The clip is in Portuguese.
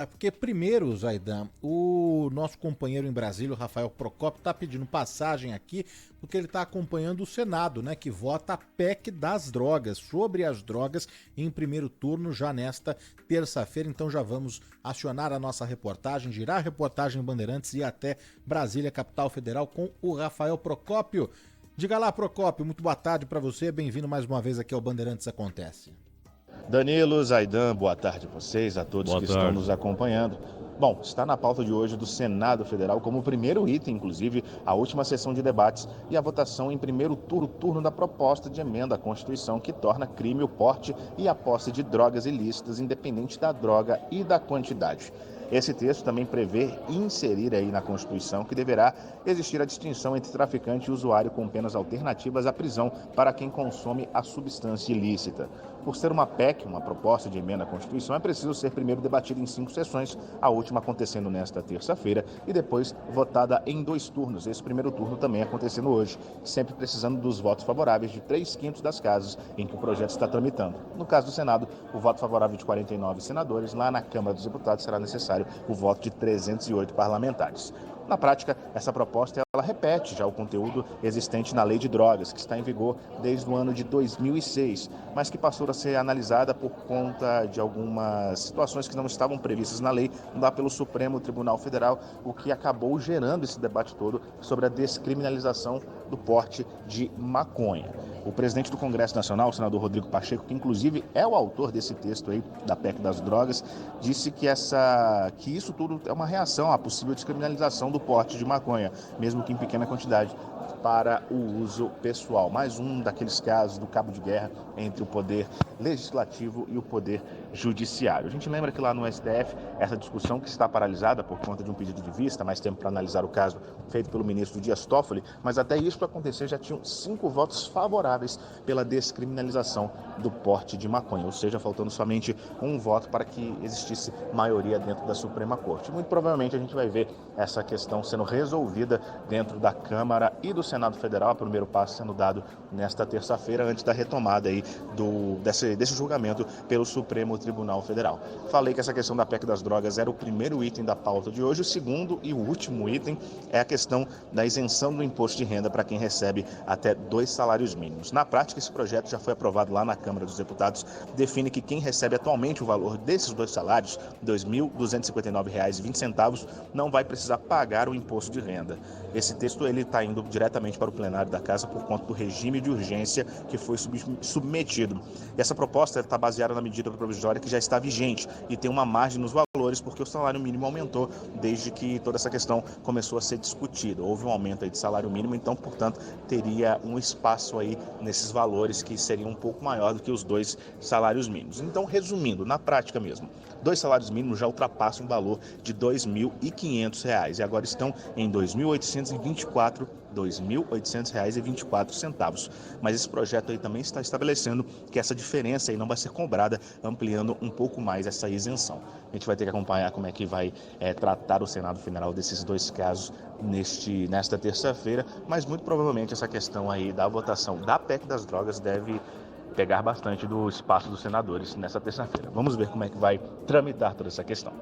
É porque primeiro, Zaidan, o nosso companheiro em Brasília, o Rafael Procópio, está pedindo passagem aqui porque ele está acompanhando o Senado, né, que vota a PEC das drogas, sobre as drogas, em primeiro turno já nesta terça-feira. Então já vamos acionar a nossa reportagem, girar a reportagem Bandeirantes e ir até Brasília, capital federal, com o Rafael Procópio. Diga lá, Procópio, muito boa tarde para você, bem-vindo mais uma vez aqui ao Bandeirantes Acontece. Danilo, Zaidan, boa tarde a vocês, a todos que estão nos acompanhando. Bom, está na pauta de hoje do Senado Federal como primeiro item, inclusive, a última sessão de debates e a votação em primeiro turno da proposta de emenda à Constituição que torna crime o porte e a posse de drogas ilícitas, independente da droga e da quantidade. Esse texto também prevê inserir aí na Constituição que deverá existir a distinção entre traficante e usuário com penas alternativas à prisão para quem consome a substância ilícita. Por ser uma PEC, uma proposta de emenda à Constituição, é preciso ser primeiro debatida em 5 sessões, a última acontecendo nesta terça-feira e depois votada em 2 turnos. Esse primeiro turno também acontecendo hoje, sempre precisando dos votos favoráveis de 3/5 das casas em que o projeto está tramitando. No caso do Senado, o voto favorável de 49 senadores, lá na Câmara dos Deputados será necessário o voto de 308 parlamentares. Na prática, essa proposta ela repete já o conteúdo existente na Lei de Drogas, que está em vigor desde o ano de 2006, mas que passou a ser analisada por conta de algumas situações que não estavam previstas na lei, lá pelo Supremo Tribunal Federal, o que acabou gerando esse debate todo sobre a descriminalização do porte de maconha. O presidente do Congresso Nacional, o senador Rodrigo Pacheco, que inclusive é o autor desse texto aí da PEC das drogas, disse que isso tudo é uma reação à possível descriminalização do porte de maconha, mesmo que em pequena quantidade, para o uso pessoal. Mais um daqueles casos do cabo de guerra entre o poder legislativo e o poder judiciário. A gente lembra que lá no STF, essa discussão que está paralisada por conta de um pedido de vista, mais tempo para analisar o caso feito pelo ministro Dias Toffoli, mas até isso acontecer já tinham 5 votos favoráveis pela descriminalização do porte de maconha, ou seja, faltando somente um voto para que existisse maioria dentro da Suprema Corte. Muito provavelmente a gente vai ver essa questão sendo resolvida dentro da Câmara e do Senado Federal, o primeiro passo sendo dado nesta terça-feira, antes da retomada aí desse julgamento pelo Supremo Tribunal Federal. Falei que essa questão da PEC das drogas era o primeiro item da pauta de hoje. O segundo e o último item é a questão da isenção do imposto de renda para quem recebe até 2 salários mínimos. Na prática, esse projeto já foi aprovado lá na Câmara dos Deputados, define que quem recebe atualmente o valor desses 2 salários, R$ 2.259,20, não vai precisar pagar o imposto de renda. Esse texto ele está indo diretamente para o plenário da Casa por conta do regime de urgência que foi submetido. E essa proposta está baseada na medida provisória que já está vigente e tem uma margem nos valores porque o salário mínimo aumentou desde que toda essa questão começou a ser discutida. Houve um aumento aí de salário mínimo, então, portanto, teria um espaço aí nesses valores que seria um pouco maior do que os 2 salários mínimos. Então, resumindo, na prática mesmo, 2 salários mínimos já ultrapassam o valor de R$ 2.500 e agora estão em R$ 2.824,24. Mas esse projeto aí também está estabelecendo que essa diferença aí não vai ser cobrada, ampliando um pouco mais essa isenção. A gente vai ter que acompanhar como é que vai tratar o Senado Federal desses 2 casos nesta terça-feira, mas muito provavelmente essa questão aí da votação da PEC das drogas deve pegar bastante do espaço dos senadores nessa terça-feira. Vamos ver como é que vai tramitar toda essa questão.